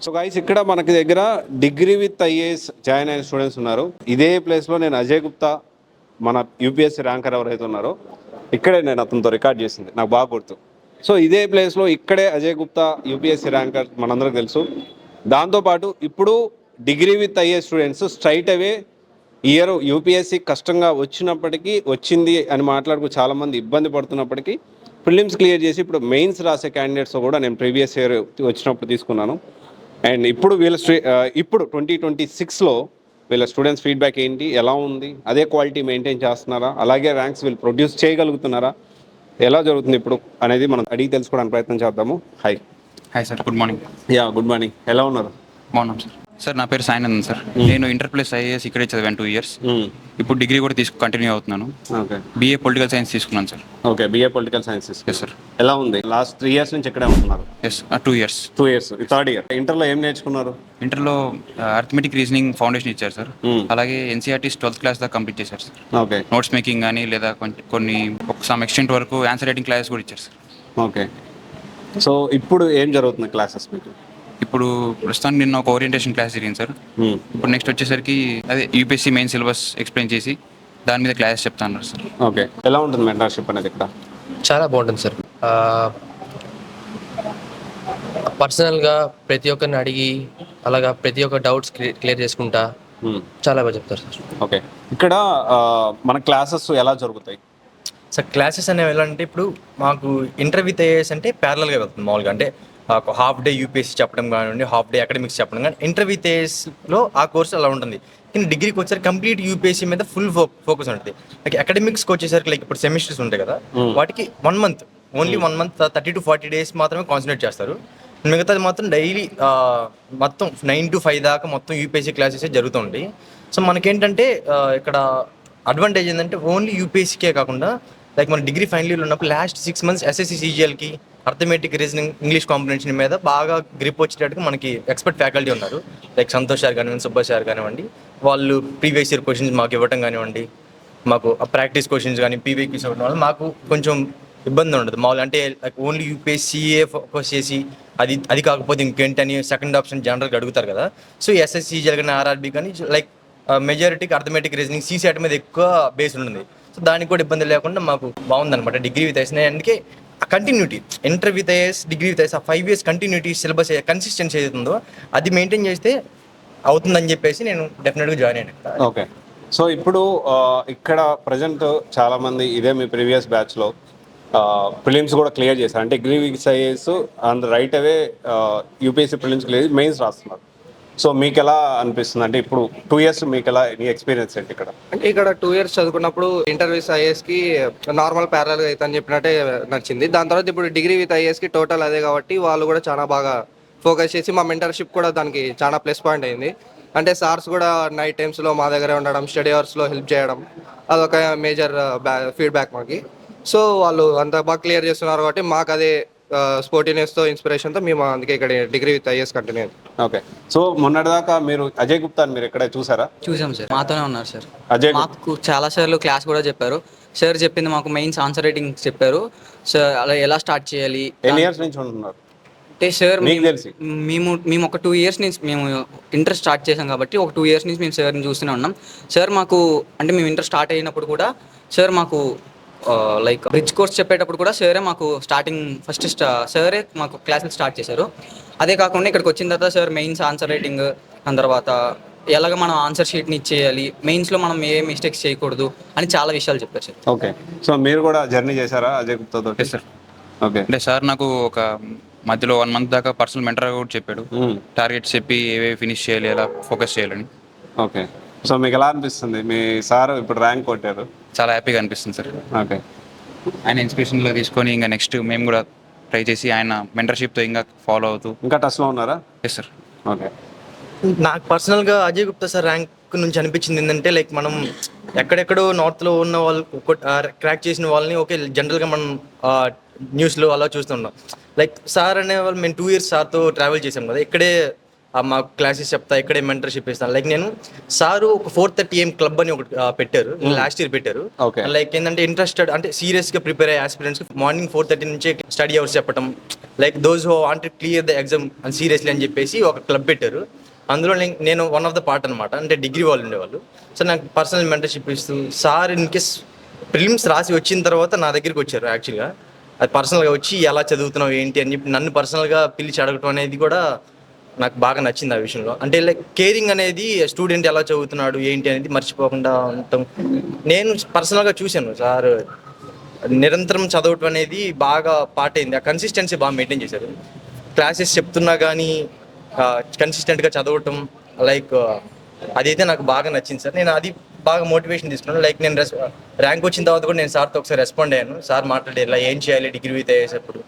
So guys ఇక్కడ మనకి దగ్గర డిగ్రీ విత్ ఐఏఎస్ జాయిన్ అయిన స్టూడెంట్స్ ఉన్నారు. ఇదే ప్లేస్లో నేను అజయ్ గుప్తా మన యూపీఎస్సీ ర్యాంకర్ ఎవరైతే ఉన్నారో ఇక్కడే నేను అతనితో రికార్డ్ చేసింది, నాకు బాగా గుర్తు. సో ఇదే ప్లేస్లో ఇక్కడే అజయ్ గుప్తా యూపీఎస్సీ ర్యాంకర్ మనందరికి తెలుసు. దాంతోపాటు ఇప్పుడు degree with IAS students straight away year UPSC కష్టంగా వచ్చినప్పటికీ వచ్చింది అని మాట్లాడుకు చాలామంది ఇబ్బంది పడుతున్నప్పటికీ ప్రిలిమ్స్ క్లియర్ చేసి ఇప్పుడు మెయిన్స్ రాసే క్యాండిడేట్స్ కూడా నేను ప్రీవియస్ ఇయర్ వచ్చినప్పుడు తీసుకున్నాను. అండ్ ఇప్పుడు ఇప్పుడు 2026లో వీళ్ళ స్టూడెంట్స్ ఫీడ్బ్యాక్ ఏంటి, ఎలా ఉంది, అదే క్వాలిటీ మెయింటైన్ చేస్తున్నారా, అలాగే ర్యాంక్స్ వీళ్ళు ప్రొడ్యూస్ చేయగలుగుతున్నారా, ఎలా జరుగుతుంది ఇప్పుడు అనేది మనం అడిగి తెలుసుకోవడానికి ప్రయత్నం చేద్దాము. Hi sir, good morning. Good morning, ఎలా ఉన్నారు? బాగున్నాం సార్. సార్ నా పేరు సాయినందన్ సార్. నేను ఇంటర్ ప్లస్ ఐఏఎస్ ఇక్కడే చదివాను 2 years. ఇప్పుడు డిగ్రీ కూడా కంటిన్యూ అవుతున్నాను. ఓకే, బీఏ పొలిటికల్ సైన్స్ తీసుకున్నాను sir. Okay, BA political science. Yes sir. ఎలా ఉంది? లాస్ట్ 3 years నుంచి ఇక్కడే ఉంటున్నారు? Yes, 2 years. 2 years, third year. ఇంటర్లో ఏం నేర్చుకున్నారు? ఇంటర్లో అర్థమెటిక్ రీజనింగ్ ఫౌండేషన్ ఇచ్చారు సార్. అలాగే ఎన్సీఆర్టీస్ 12th class దాకా కంప్లీట్ చేశారు సార్. ఓకే, నోట్స్ మేకింగ్ కానీ లేదా కొన్ని సమ్ ఎక్స్టెంట్ వరకు ఆన్సర్ రైటింగ్ క్లాసెస్ కూడా ఇచ్చారు సార్. ఓకే. సో ఇప్పుడు ఏం జరుగుతుంది క్లాసెస్ మీకు? ఇప్పుడు ప్రస్తుతానికి నిన్న ఒక ఓరియంటేషన్ క్లాస్ జరిగింది సార్. ఇప్పుడు నెక్స్ట్ వచ్చేసరికి అదే యూపీఎస్సీ మెయిన్ సిలబస్ ఎక్స్ప్లెయిన్ చేసి దాని మీద క్లాసెస్ చెప్తాను సార్. ఓకే, ఎలా ఉంటుంది మెంటర్షిప్ అనేది ఇక్కడ? చాలా బాగుంటుంది సార్. పర్సనల్గా ప్రతి ఒక్కరిని అడిగి అలాగా ప్రతి ఒక్క డౌట్స్ క్లియర్ చేసుకుంటా చాలా బాగా చెప్తారు సార్. ఓకే, ఇక్కడ మన క్లాసెస్ ఎలా జరుగుతాయి సార్? క్లాసెస్ అనేవి ఎలా అంటే ఇప్పుడు మాకు ఇంటర్ విత్ ఐఏఎస్ అంటే ప్యారలల్గా వెళ్తుంది మామూలుగా. అంటే ఒక హాఫ్ డే యూపీఎస్సీ చెప్పడం కానివ్వండి, హాఫ్ డే అకాడమిక్స్ చెప్పడం కానీ ఇంటర్ విత్ ఐఏఎస్లో ఆ కోర్స్ అలా ఉంటుంది. కానీ డిగ్రీకి వచ్చేసరికి కంప్లీట్ యూపీఎస్సీ మీద ఫుల్ ఫోకస్ ఉంటుంది. లైక్ అకాడమిక్స్కి వచ్చేసరికి లైక్ ఇప్పుడు సెమిస్టర్స్ ఉంటాయి కదా, వాటికి 1 month, only 1 month 30 to 40 days మాత్రమే కాన్సన్ట్రేట్ చేస్తారు. మిగతాది మాత్రం డైలీ మొత్తం 9 to 5 దాకా మొత్తం యూపీఎస్సీ క్లాసెస్ జరుగుతుంటాయి. సో మనకేంటంటే ఇక్కడ అడ్వాంటేజ్ ఏంటంటే ఓన్లీ యూపీఎస్సీకే కాకుండా లైక్ మన డిగ్రీ ఫైనల్ ఇయర్లో ఉన్నప్పుడు లాస్ట్ 6 months ఎస్ఎస్సి సీజీఎల్కి అర్థమెటిక్ రీజనింగ్ ఇంగ్లీష్ కాంప్రహెన్షన్ మీద బాగా గ్రిప్ వచ్చేటట్టుగా మనకి ఎక్స్పర్ట్ ఫ్యాకల్టీ ఉన్నారు. లైక్ సంతోష్ సార్ కానివ్వండి, సుబ్బా సార్ కానివ్వండి, వాళ్ళు ప్రీవియస్ ఇయర్ క్వశ్చన్స్ మాకు ఇవ్వటం కానివ్వండి, మాకు ప్రాక్టీస్ క్వశ్చన్స్ కానీ పీవీక్యూస్ ఇవ్వడం వల్ల మాకు కొంచెం ఇబ్బంది ఉండదు. మామూలు అంటే లైక్ ఓన్లీ యూపీఎస్సీఏ ఫోకస్ చేసి అది కాకపోతే ఇంకేంటని సెకండ్ ఆప్షన్ జనరల్గా అడుగుతారు కదా. సో ఎస్ఎస్సి సీజీఎల్ కానీ ఆర్ఆర్బీ కానీ లైక్ మెజారిటీకి అర్థమెటిక్ రీజనింగ్ సీసెట్ మీద ఎక్కువ బేస్ ఉంటుంది. సో దానికి కూడా ఇబ్బంది లేకుండా మాకు బాగుందన్నమాట డిగ్రీ విత్ ఐఏఎస్. అందుకే continuity inter with IAS, degree with IAS, ఆ 5 years కంటిన్యూటీ సిలబస్ కన్సిస్టెన్సీ ఏదైతుందో అది మెయింటైన్ చేస్తే అవుతుందని చెప్పేసి నేను డెఫినెట్గా జాయిన్ అయ్యాను. ఓకే, సో ఇప్పుడు ఇక్కడ ప్రజెంట్ చాలామంది ఇదే మీ ప్రీవియస్ బ్యాచ్లో ప్రిలిమ్స్ కూడా క్లియర్ చేశారు. అంటే degree with IAS and right away UPSC prelims clear mains రాస్తున్నారు. సో మీకు ఎలా అనిపిస్తుంది? అంటే ఇప్పుడు 2 years మీకు ఎలా, నీ ఎక్స్పీరియన్స్ ఏంటి ఇక్కడ? అంటే ఇక్కడ 2 years చదువుకున్నప్పుడు ఇంటర్ విత్ ఐఏఎస్కి నార్మల్ ప్యారల్గా అయితే అని చెప్పినట్టే నచ్చింది. దాని తర్వాత ఇప్పుడు డిగ్రీ విత్ ఐఏఎస్కి టోటల్ అదే కాబట్టి వాళ్ళు కూడా చాలా బాగా ఫోకస్ చేసి మా మెంటర్షిప్ కూడా దానికి చాలా ప్లస్ పాయింట్ అయింది. అంటే సార్స్ కూడా నైట్ టైమ్స్లో మా దగ్గరే ఉండడం, స్టడీ అవర్స్లో హెల్ప్ చేయడం, అదొక మేజర్ ఫీడ్బ్యాక్ మాకి. సో వాళ్ళు అంత బాగా క్లియర్ చేస్తున్నారు కాబట్టి మాకు అదే స్పోర్టినెస్తో ఇన్స్పిరేషన్తో మేము అందుకే ఇక్కడ degree with IAS continue. Okay, so మొన్నటిదాకా మీరు అజయ్ గుప్తాని మీరు ఎక్కడ చూసారా? చూసాం సార్, మాతోనే ఉన్నారు సార్. అజయ్ మాకు చాలా సార్లు క్లాస్ కూడా చెప్పారు. సార్ చెప్పింది మాకు మెయిన్స్ ఆన్సర్ రైటింగ్ చెప్పారు. సార్ అలా ఎలా స్టార్ట్ చేయాలి. ఎన్ని ఇయర్స్ నుంచి ఉంటున్నారు? అంటే సార్ మేము ఒక 2 years నుంచి మేము ఇంటర్ స్టార్ట్ చేసాం కాబట్టి ఒక 2 years నుంచి మేము సార్ని చూస్తూనే ఉన్నాం. సార్ మాకు అంటే మేము ఇంటర్ స్టార్ట్ అయినప్పుడు కూడా సార్ మాకు లైక్ బ్రిడ్జ్ కోర్స్ చెప్పేటప్పుడు కూడా సారే మాకు స్టార్టింగ్ ఫస్ట్ సారే మాకు క్లాసులు స్టార్ట్ చేశారు. అదే కాకుండా ఇక్కడికి వచ్చిన తర్వాత సార్ మెయిన్స్ ఆన్సర్ రైటింగ్, దాని తర్వాత ఎలాగ మనం ఆన్సర్ షీట్ని ఇచ్చేయాలి, మెయిన్స్లో మనం ఏ మిస్టేక్స్ చేయకూడదు అని చాలా విషయాలు చెప్పారు సార్. ఓకే, సో మీరు కూడా జర్నీ చేశారా అజయ్ గుప్తాతో? సార్. ఓకే, అంటే సార్ నాకు ఒక మధ్యలో 1 month దాకా పర్సనల్ మెంటర్ కూడా చెప్పాడు. టార్గెట్స్ చెప్పి ఏవే ఫినిష్ చేయాలి, ఎలా ఫోకస్ చేయాలని. ఓకే, సో మీకు ఎలా అనిపిస్తుంది? మీ సార్ ఇప్పుడు ర్యాంక్ కొట్టారు, చాలా హ్యాపీగా అనిపిస్తుంది సార్. ఓకే, ఆయన ఇన్స్పిరేషన్లో తీసుకొని ఇంకా నెక్స్ట్ మేము కూడా ట్రై చేసి ఆయన మెంటర్షిప్తో ఇంకా ఫాలో అవుతూ ఇంకా టచ్లో ఉన్నారా? Yes sir. ఓకే, నాకు పర్సనల్గా అజయ్ గుప్తా సార్ ర్యాంక్ నుంచి అనిపించింది ఏంటంటే లైక్ మనం ఎక్కడెక్కడో నార్త్లో ఉన్న వాళ్ళు క్రాక్ చేసిన వాళ్ళని ఓకే జనరల్గా మనం న్యూస్లో అలా చూస్తున్నాం. లైక్ సార్ అనే వాళ్ళు మేము 2 years సార్తో ట్రావెల్ చేసాం కదా, ఇక్కడే మాకు క్లాసెస్ చెప్తా, ఇక్కడే మెంటర్షిప్ ఇస్తాను. లైక్ నేను సారు ఒక 4:30 AM క్లబ్ అని ఒకటి పెట్టారు, లాస్ట్ ఇయర్ పెట్టారు. Okay. లైక్ ఏంటంటే ఇంట్రెస్టెడ్ అంటే సీరియస్గా ప్రిపేర్ అయ్యే ఆస్పిరెంట్స్కి మార్నింగ్ 4:30 నుంచే స్టడీ అవర్స్ చెప్పడం, లైక్ దోస్ హో వాంట్ క్లియర్ ద ఎగ్జామ్ అని సీరియస్లీ అని చెప్పేసి ఒక క్లబ్ పెట్టారు. అందులో నేను వన్ ఆఫ్ ద పార్ట్ అనమాట. అంటే డిగ్రీ వాళ్ళు ఉండేవాళ్ళు. సో నాకు పర్సనల్ మెంటర్షిప్ ఇస్తూ సార్ ఇన్ కేస్ ప్రిలిమ్స్ రాసి వచ్చిన తర్వాత నా దగ్గరికి వచ్చారు. యాక్చువల్గా అది పర్సనల్గా వచ్చి ఎలా చదువుతున్నావు ఏంటి అని చెప్పి నన్ను పర్సనల్గా పిలిచి అడగటం అనేది కూడా నాకు బాగా నచ్చింది ఆ విషయంలో. అంటే లైక్ కేరింగ్ అనేది స్టూడెంట్ ఎలా చదువుతున్నాడు ఏంటి అనేది మర్చిపోకుండా ఉండటం. నేను పర్సనల్గా చూశాను సార్ నిరంతరం చదవటం అనేది బాగా పార్ట్ అయింది. ఆ కన్సిస్టెన్సీ బాగా మెయింటైన్ చేశారు. క్లాసెస్ చెప్తున్నా కానీ కన్సిస్టెంట్గా చదవటం, లైక్ అదైతే నాకు బాగా నచ్చింది సార్. నేను అది బాగా మోటివేషన్ తీసుకున్నాను. లైక్ నేను ర్యాంక్ వచ్చిన తర్వాత కూడా నేను సార్తో ఒకసారి రెస్పాండ్ అయ్యాను. సార్ మాట్లాడే ఇలా ఏం చేయాలి డిగ్రీ విత్ అయ్యేటప్పుడు,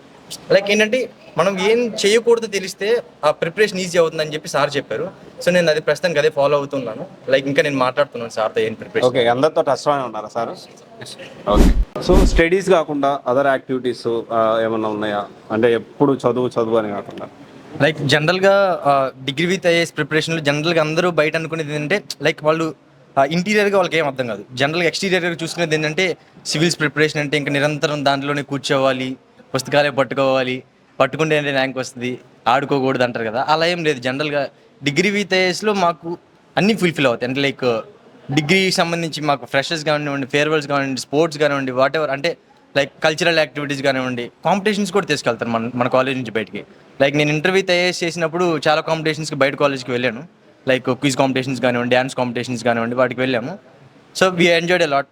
లైక్ ఏంటంటే మనం ఏం చేయకూడదు తెలిస్తే ఆ ప్రిపరేషన్ ఈజీ అవుతుందని చెప్పి సార్ చెప్పారు. సో నేను అది ప్రస్తుతానికి అదే ఫాలో అవుతున్నాను. లైక్ ఇంకా నేను మాట్లాడుతున్నాను సార్తో ఏం ప్రిపరేషన్. ఓకే, అందరితో టచ్లోనే ఉన్నారా సార్? ఓకే. సో స్టడీస్ కాకుండా అదర్ యాక్టివిటీస్ ఏమన్నా ఉన్నాయా? అంటే ఎప్పుడు చదువు అని కాకుండా లైక్ జనరల్గా డిగ్రీ విత్ ఐఏఎస్ ప్రిపరేషన్లో జనరల్గా అందరూ బయట అనుకునేది ఏంటంటే లైక్ వాళ్ళు ఇంటీరియర్గా వాళ్ళకి ఏం అర్థం కాదు. జనరల్గా ఎక్స్టీరియర్గా చూసుకునేది ఏంటంటే సివిల్స్ ప్రిపరేషన్ అంటే ఇంకా నిరంతరం దాంట్లోనే కూర్చోవాలి, పుస్తకాలే పట్టుకుంటే ర్యాంక్ వస్తుంది, ఆడుకోకూడదు అంటారు కదా. అలా ఏం లేదు. జనరల్గా డిగ్రీ విత్ ఐఏఎస్లో మాకు అన్నీ ఫుల్ఫిల్ అవుతాయి. అంటే లైక్ డిగ్రీకి సంబంధించి మాకు ఫ్రెషర్స్ కానివ్వండి, ఫేర్వెల్స్ కానివ్వండి, స్పోర్ట్స్ కానివ్వండి, వాట్ ఎవర్, అంటే లైక్ కల్చరల్ యాక్టివిటీస్ కానివ్వండి, కాంపిటీషన్స్ కూడా తీసుకెళ్తారు మన కాలేజ్ నుంచి బయటికి. లైక్ నేను ఇంటర్వ్యూ ఐఏఎస్ చేసినప్పుడు చాలా కాంపిటీషన్స్కి బయట కాలేజ్కి వెళ్ళాను. లైక్ క్విజ్ కాంపిటీషన్స్ కానివ్వండి, డ్యాన్స్ కాంపిటీషన్స్ కానివ్వండి, వాటికి వెళ్ళాము. సో వీ ఎంజాయ్డ్ లాట్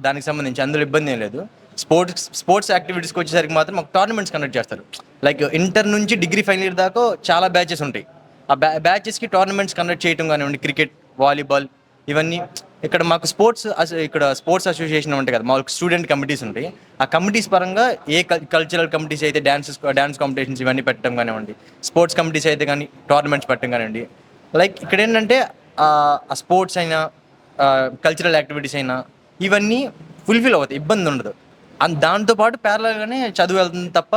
దానికి సంబంధించి. అందులో ఇబ్బంది ఏం లేదు. స్పోర్ట్స్ యాక్టివిటీస్కి వచ్చేసరికి మాత్రం మాకు టోర్నమెంట్స్ కండక్ట్ చేస్తారు. లైక్ ఇంటర్ నుంచి డిగ్రీ ఫైనల్ ఇయర్ దాకా చాలా బ్యాచెస్ ఉంటాయి. ఆ బ్యాచెస్కి టోర్నమెంట్స్ కండక్ట్ చేయడం కానివ్వండి, క్రికెట్, వాలీబాల్, ఇవన్నీ. ఇక్కడ మాకు స్పోర్ట్స్ అసోసియేషన్ ఉంటాయి కదా, మాకు స్టూడెంట్ కమిటీస్ ఉంటాయి. ఆ కమిటీస్ పరంగా కల్చరల్ కమిటీస్ అయితే డాన్స్ కాంపిటీషన్స్ ఇవన్నీ పెట్టడం కానివ్వండి, స్పోర్ట్స్ కమిటీస్ అయితే కానీ టోర్నమెంట్స్ పెట్టడం కానివ్వండి. లైక్ ఇక్కడ ఏంటంటే ఆ స్పోర్ట్స్ అయినా కల్చరల్ యాక్టివిటీస్ అయినా ఇవన్నీ ఫుల్ఫిల్ అవుతాయి, ఇబ్బంది ఉండదు. దాంతోపాటు ప్యారలల్గానే చదువు వెళ్తుంది తప్ప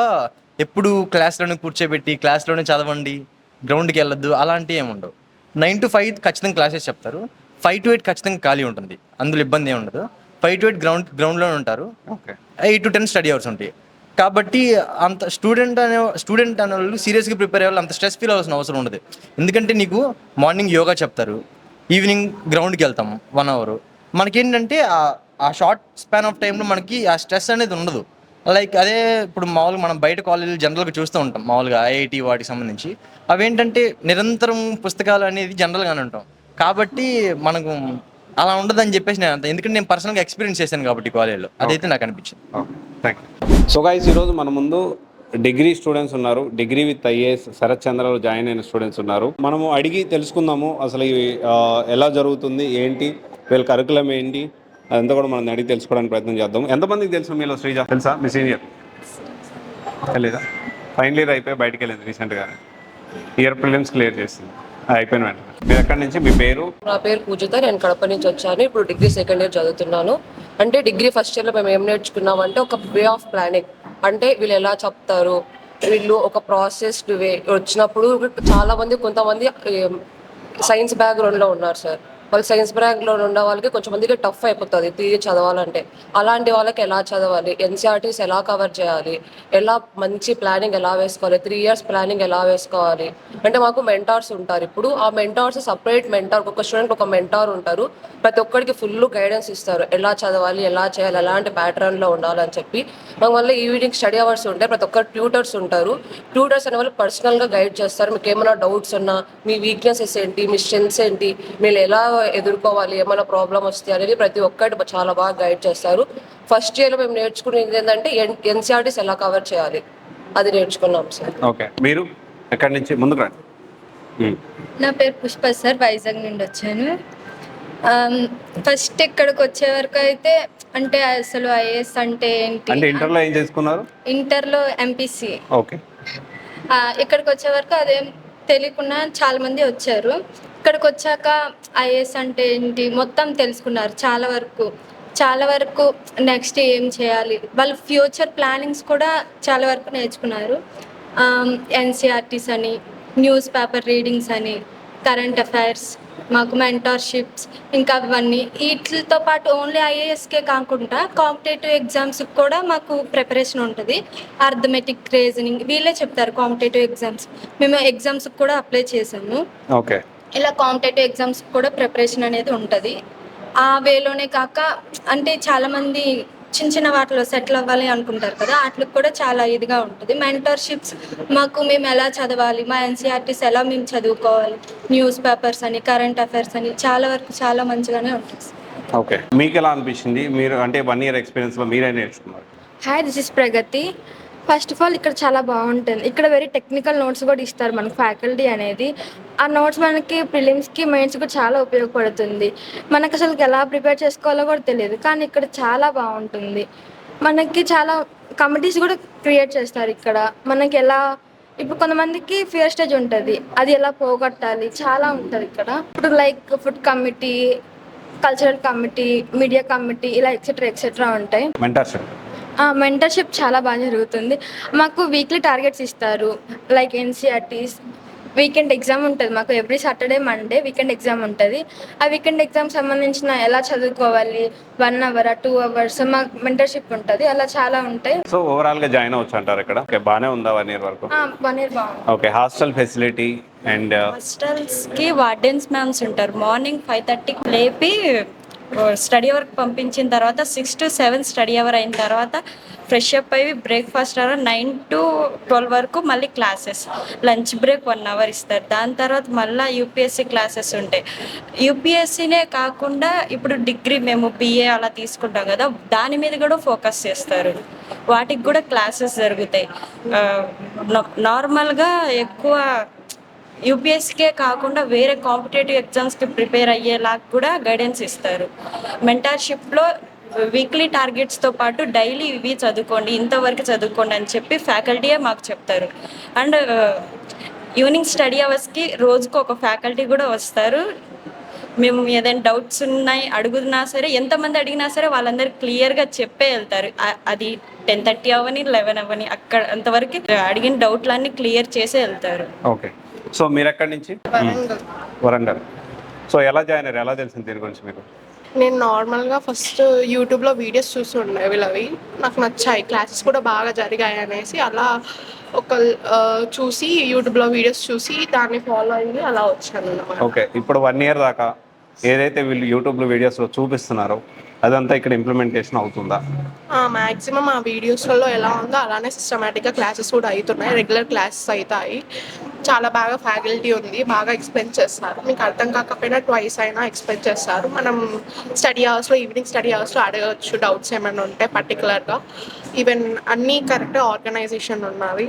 ఎప్పుడు క్లాస్లోనే కూర్చోబెట్టి క్లాస్లోనే చదవండి, గ్రౌండ్కి వెళ్ళొద్దు అలాంటివి ఏమి ఉండవు. 9 to 5 ఖచ్చితంగా క్లాసెస్ చెప్తారు. 5 to 8 ఖచ్చితంగా ఖాళీ ఉంటుంది. అందులో ఇబ్బంది ఏమి ఉండదు. 5 to 8 గ్రౌండ్లోనే ఉంటారు. ఓకే. 8 to 10 స్టడీ అవర్స్ ఉంటాయి. కాబట్టి అంత స్టూడెంట్ అనే వాళ్ళు సీరియస్గా ప్రిపేర్ అయ్యే వాళ్ళు అంత స్ట్రెస్ ఫీల్ అవ్వాల్సిన అవసరం ఉండదు. ఎందుకంటే నీకు మార్నింగ్ యోగా చెప్తారు, ఈవినింగ్ గ్రౌండ్కి వెళ్తాం 1 hour. మనకేంటంటే ఆ షార్ట్ స్పాన్ ఆఫ్ టైంలో మనకి ఆ స్ట్రెస్ అనేది ఉండదు. లైక్ అదే ఇప్పుడు మామూలుగా మనం బయట కాలేజీలు జనరల్గా చూస్తూ ఉంటాం, మామూలుగా ఐఐటి వాటికి సంబంధించి అవేంటంటే నిరంతరం పుస్తకాలు అనేది జనరల్గానే ఉంటాం. కాబట్టి మనకు అలా ఉండదని చెప్పేసి నేను అంత, ఎందుకంటే నేను పర్సనల్గా ఎక్స్పీరియన్స్ చేశాను కాబట్టి కాలేజ్లో, అదైతే నాకు అనిపించింది. Thank you. సో గైస్, ఈరోజు మన ముందు డిగ్రీ స్టూడెంట్స్ ఉన్నారు, డిగ్రీ విత్ ఐఏఎస్ శరత్ చంద్రలో జాయిన్ అయిన స్టూడెంట్స్ ఉన్నారు. మనము అడిగి తెలుసుకుందాము అసలు ఇవి ఎలా జరుగుతుంది, ఏంటి వీళ్ళ కరికులం ఏంటి, అదంతా కూడా మనం అడిగి తెలుసుకోవడానికి ప్రయత్నం చేద్దాం. ఎంతమందికి తెలుసు మీలో శ్రీజ? తెలుసా మీ సీనియర్? తెలీదా? ఫైనల్ ఇయర్ అయిపోయి బయటికి వెళ్ళింది రీసెంట్గా, ఇయర్ ప్రిలిమ్స్ క్లియర్ చేసింది, అయిపోయిన వెంటనే. మీరు ఎక్కడి నుంచి? మీ పేరు? నా పేరు పూజిత, నేను కడప నుంచి వచ్చాను. ఇప్పుడు డిగ్రీ సెకండ్ ఇయర్ చదువుతున్నాను. అంటే డిగ్రీ ఫస్ట్ ఇయర్లో మేము ఏం నేర్చుకున్నామంటే ఒక వే ఆఫ్ ప్లానింగ్. అంటే వీళ్ళు ఎలా చెప్తారు, వీళ్ళు ఒక ప్రాసెస్డ్ వే వచ్చినప్పుడు చాలా మంది కొంతమంది సైన్స్ బ్యాక్గ్రౌండ్లో ఉన్నారు సార్. వాళ్ళు సైన్స్ బ్యాక్గ్రౌండ్ ఉన్న వాళ్ళకి కొంచెం మందికి టఫ్ అయిపోతుంది థియరీ చదవాలంటే. అలాంటి వాళ్ళకి ఎలా చదవాలి, ఎన్సీఆర్టీస్ ఎలా కవర్ చేయాలి, ఎలా మంచి ప్లానింగ్ ఎలా వేసుకోవాలి, 3 years ప్లానింగ్ ఎలా వేసుకోవాలి. అంటే మాకు మెంటార్స్ ఉంటారు. ఇప్పుడు ఆ మెంటార్స్ సపరేట్ మెంటార్, ఒక స్టూడెంట్ ఒక మెంటార్ ఉంటారు. ప్రతి ఒక్కరికి ఫుల్ గైడెన్స్ ఇస్తారు, ఎలా చదవాలి, ఎలా చేయాలి, ఎలాంటి ప్యాటర్న్లో ఉండాలని చెప్పి. మాకు మళ్ళీ ఈవినింగ్ స్టడీ అవర్స్ ఉంటాయి. ప్రతి ఒక్కరు ట్యూటర్స్ ఉంటారు. ట్యూటర్స్ అనే వాళ్ళు పర్సనల్గా గైడ్ చేస్తారు. మీకు ఏమైనా డౌట్స్ ఉన్నా, మీ వీక్నెసెస్ ఏంటి, మీ స్ట్రెంగ్స్ ఏంటి, మీరు ఎలా ఎదుర్కోవాలి, ఏమైనా ప్రాబ్లం వస్తే అనేది ప్రతి ఒక్కటి చాలా బాగా గైడ్ చేస్తారు. ఫస్ట్ ఇయర్లో మేము నేర్చుకునేది ఏంటంటే ఎన్సీఆర్టీస్ ఎలా కవర్ చేయాలి, అది నేర్చుకున్నాం సార్. ఓకే, మీరు ఎక్కడి నుంచి? ముందుకు రండి. నా పేరు పుష్ప సార్, వైజాగ్ నుండి వచ్చాను. ఫస్ట్ ఇక్కడికి వచ్చే వరకు అయితే అంటే అసలు ఐఏఎస్ అంటే ఏంటి, అంటే ఇంటర్లో ఏం చేసుకున్నారు? ఇంటర్లో ఎంపీసీ. ఓకే. ఇక్కడికి వచ్చే వరకు అదేం తెలియకుండా చాలా మంది వచ్చారు. ఇక్కడికి వచ్చాక ఐఏఎస్ అంటే ఏంటి మొత్తం తెలుసుకున్నారు. చాలా వరకు నెక్స్ట్ ఏం చేయాలి, వాళ్ళ ఫ్యూచర్ ప్లానింగ్స్ కూడా చాలా వరకు నేర్చుకున్నారు. ఎన్సీఆర్టీస్ అని న్యూస్ పేపర్ రీడింగ్స్ అని, కరెంట్ అఫైర్స్, మాకు మెంటార్షిప్స్, ఇంకా అవన్నీ. వీటితో పాటు ఓన్లీ ఐఏఎస్కే కాకుండా కాంపిటేటివ్ ఎగ్జామ్స్కి కూడా మాకు ప్రిపరేషన్ ఉంటుంది. అర్థమెటిక్, రీజనింగ్ వీళ్ళే చెప్తారు కాంపిటేటివ్ ఎగ్జామ్స్. మేము ఎగ్జామ్స్కి కూడా అప్లై చేసాము. ఓకే. ఇలా కాంపిటేటివ్ ఎగ్జామ్స్కి కూడా ప్రిపరేషన్ అనేది ఉంటుంది. ఆ వేలోనే కాక అంటే చాలామంది చిన్న చిన్న వాటిలో సెటిల్ అవ్వాలి అనుకుంటారు కదా, వాటికి కూడా చాలా ఇదిగా ఉంటుంది. మెంటర్షిప్స్ మాకు మేము ఎలా చదవాలి, మా ఎన్సీఆర్టీస్ ఎలా మేము చదువుకోవాలి, న్యూస్ పేపర్స్ అని, కరెంట్ అఫైర్స్ అని చాలా వరకు చాలా మంచిగానే ఉంటుంది. ఓకే, మీకు ఎలా అనిపించింది? మీరు అంటే 1 year ఎక్స్పీరియన్స్లో మీరే నేర్చుకున్నారు. Hi, this is Pragati. First of all ఇక్కడ చాలా బాగుంటుంది. ఇక్కడ వెరీ టెక్నికల్ నోట్స్ కూడా ఇస్తారు మనకు ఫ్యాకల్టీ అనేది. ఆ నోట్స్ మనకి ప్రిలిమ్స్కి మెయిన్స్కి కూడా చాలా ఉపయోగపడుతుంది. మనకు అసలు ఎలా ప్రిపేర్ చేసుకోవాలో కూడా తెలియదు, కానీ ఇక్కడ చాలా బాగుంటుంది. మనకి చాలా కమిటీస్ కూడా క్రియేట్ చేస్తారు ఇక్కడ. మనకి ఎలా ఇప్పుడు కొంతమందికి ఫియర్ స్టేజ్ ఉంటుంది, అది ఎలా పోగొట్టాలి చాలా ఉంటుంది ఇక్కడ. ఇప్పుడు like food committee, cultural committee, media committee, ఇలా ఎక్సెట్రా ఉంటాయి. మెంటర్షిప్ చాలా బాగా జరుగుతుంది. మాకు వీక్లీ టార్గెట్స్ ఇస్తారు. లైక్ ఎన్సీఆర్టీస్ వీకెండ్ ఎగ్జామ్ ఉంటుంది మాకు. Every Saturday Monday weekend exam ఉంటుంది. ఆ వీకెండ్ ఎగ్జామ్ సంబంధించిన ఎలా చదువుకోవాలి, 1 hour 2 hours మాకు మెంటర్షిప్ ఉంటుంది. అలా చాలా ఉంటాయి. సో ఓవరాల్గా జాయిన్ అవ్వచ్చు అంటారు ఇక్కడ? ఓకే, బాగానే ఉందా 1 year వరకు? 1 year బాగుంది. ఓకే, హాస్టల్ ఫెసిలిటీ అండ్ హాస్టల్స్కి వార్డెన్స్ మ్యామ్స్ ఉంటారు. మార్నింగ్ 5:30కి లేపి స్టడీ అవర్కి పంపించిన తర్వాత 6 to 7 స్టడీ అవర్ అయిన తర్వాత ఫ్రెష్ అప్ అయ్యి బ్రేక్ఫాస్ట్ అవర్ 9 to 12 వరకు మళ్ళీ క్లాసెస్, లంచ్ బ్రేక్ 1 hour ఇస్తారు. దాని తర్వాత మళ్ళీ యూపీఎస్సీ క్లాసెస్ ఉంటాయి. యూపీఎస్సీనే కాకుండా ఇప్పుడు డిగ్రీ మేము BA అలా తీసుకుంటాం కదా, దాని మీద కూడా ఫోకస్ చేస్తారు. వాటికి కూడా క్లాసెస్ జరుగుతాయి. నార్మల్గా ఎక్కువ యూపీఎస్సీకే కాకుండా వేరే కాంపిటేటివ్ ఎగ్జామ్స్కి ప్రిపేర్ అయ్యేలాగా కూడా గైడెన్స్ ఇస్తారు. మెంటర్షిప్లో వీక్లీ టార్గెట్స్తో పాటు డైలీ ఇవి చదువుకోండి, ఇంతవరకు చదువుకోండి అని చెప్పి ఫ్యాకల్టీయే మాకు చెప్తారు. అండ్ ఈవినింగ్ స్టడీ అవర్స్కి రోజుకు ఒక ఫ్యాకల్టీ కూడా వస్తారు. మేము ఏదైనా డౌట్స్ ఉన్నాయి అడుగుతున్నా సరే, ఎంతమంది అడిగినా సరే వాళ్ళందరూ క్లియర్గా చెప్పే వెళ్తారు. అది 10:30 అవని 11 అవని అక్కడ అంతవరకు అడిగిన డౌట్లన్నీ క్లియర్ చేసే వెళ్తారు. ఓకే, సో మీరు ఎక్కడి నుంచి? వరంగల్. సో ఎలా జాయిన్ అయ్యారు? ఎలా తెలిసింది దీని గురించి మీకు? నేను నార్మల్గా ఫస్ట్ యూట్యూబ్లో వీడియోస్ చూస్తుండే వీళ్ళవి, నాకు నచ్చాయి, క్లాసెస్ కూడా బాగా జరిగాయి అనేసి అలా చూసి యూట్యూబ్లో వీడియోస్ చూసి దాన్ని ఫాలో అయ్యి అలా వచ్చాను అన్నమాట. ఓకే, ఇప్పుడు 1 year దాకా ఏదైతే వీళ్ళు యూట్యూబ్లో వీడియోస్లో చూపిస్తున్నారో అదంతా ఇక్కడ ఇంప్లిమెంటేషన్ అవుతుందా? మ్యాక్సిమం ఆ వీడియోస్లలో ఎలా ఉందో అలానే సిస్టమేటిక్గా క్లాసెస్ కూడా అవుతున్నాయి. రెగ్యులర్ క్లాసెస్ అవుతాయి. చాలా బాగా ఫ్యాకల్టీ ఉంది, బాగా ఎక్స్ప్లెయిన్ చేస్తారు. మీకు అర్థం కాకపోయినా ట్వైస్ అయినా ఎక్స్ప్లెయిన్ చేస్తారు. మనం స్టడీ అవర్స్లో, ఈవినింగ్ స్టడీ అవర్స్లో అడగవచ్చు డౌట్స్ ఏమైనా ఉంటే పర్టికులర్గా. ఈవెన్ అన్నీ కరెక్ట్గా ఆర్గనైజేషన్ ఉన్నవి.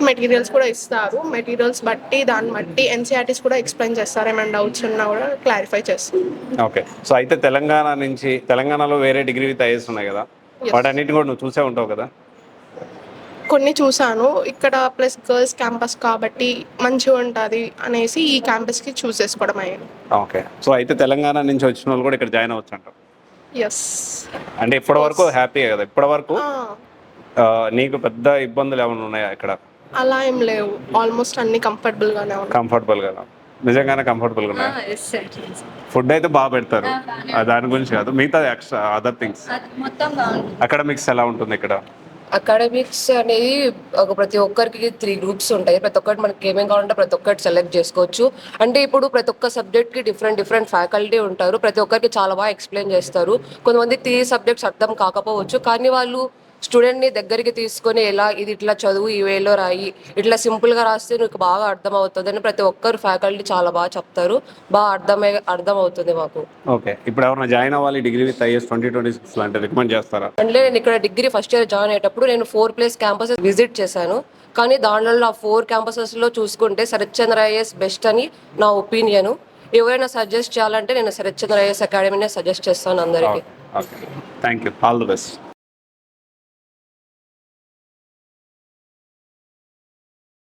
మెటీరియల్స్ కూడా ఇస్తారు. మెటీరియల్స్ బట్టి దాన్ని బట్టి ఎన్సీఆర్టీస్ కూడా ఎక్స్ప్లెయిన్ చేస్తారు. ఏమైనా డౌట్స్ ఉన్నా కూడా క్లారిఫై చేస్తారు. ఓకే, సో అయితే తెలంగాణలో వేరే డిగ్రీ విత్ ఐఏఎస్ ఉన్నాయి కదా, వాటన్నిటిని కూడా నువ్వు చూసే ఉంటావు కదా? కొన్ని చూసాను. ఇక్కడ ప్లస్ గర్ల్స్ క్యాంపస్ కాబట్టి మంచిగా ఉంటుంది అనేసి ఈ క్యాంపస్కి చూస్ చేసుకోవడం అయ్యింది. ఓకే, సో అయితే తెలంగాణ నుంచి వచ్చిన వాళ్ళు కూడా ఇక్కడ జాయిన్ అవ్వచ్చు అంటావు? ఎస్. అంటే ఇప్పటి వరకు హ్యాపీయే కదా? ఇప్పటి వరకు నీకు పెద్ద ఇబ్బందులు ఏమైనా ఉన్నాయా ఇక్కడ? అలా ఏం లేవు. ఆల్మోస్ట్ అన్ని కంఫర్టబుల్గానే ఉన్నాయి. కంఫర్టబుల్గా నిజంగానే కంఫర్టబుల్గా ఉన్నాయి. ఫుడ్ అయితే బాగా పెడతారు, దాని గురించి కాదు, మిగతా ఎక్స్ట్రా అదర్ థింగ్స్. అకాడమిక్స్ ఎలా ఉంటుంది ఇక్కడ? అకాడమిక్స్ అనేది ప్రతి ఒక్కరికి 3 groups ఉంటాయి. ప్రతి ఒక్కటి మనకి ఏమేమి కావాలంటే ప్రతి ఒక్కటి సెలెక్ట్ చేసుకోవచ్చు. అంటే ఇప్పుడు ప్రతి ఒక్క సబ్జెక్ట్కి డిఫరెంట్ ఫ్యాకల్టీ ఉంటారు. ప్రతి ఒక్కరికి చాలా బాగా ఎక్స్ప్లెయిన్ చేస్తారు. కొంతమంది 3 subjects అర్థం కాకపోవచ్చు, కానీ వాళ్ళు స్టూడెంట్ని దగ్గరికి తీసుకొని ఇది ఇట్లా చదువు, ఈ వేలో రాయి, ఇట్లా సింపుల్గా రాస్తే నీకు బాగా అర్థం అవుతుంది అని ప్రతి ఒక్కరు ఫ్యాకల్టీ చాలా బాగా చెప్తారు. బాగా అర్థం అవుతుంది మాకు. ఓకే, ఇప్పుడు ఎవరైనా జాయిన్ అవ్వాలి డిగ్రీ విత్ ఐఏఎస్ 2026 అంటే రికమెండ్ చేస్తారా? అంటే నేను ఇక్కడ డిగ్రీ ఫస్ట్ ఇయర్ జాయిన్ అయ్యేటప్పుడు నేను 4 campuses విజిట్ చేశాను. కానీ దానిలో 4 campusesలో చూసుకుంటే శరత్ చంద్ర ఐఏఎస్ బెస్ట్ అని నా ఒపీనియన్. ఎవరైనా సజెస్ట్ చేయాలంటే నేను శరత్ చంద్ర ఐఏఎస్ అకాడమీనే సజెస్ట్ చేస్తాను అందరికీ. Okay, thank you, all the best.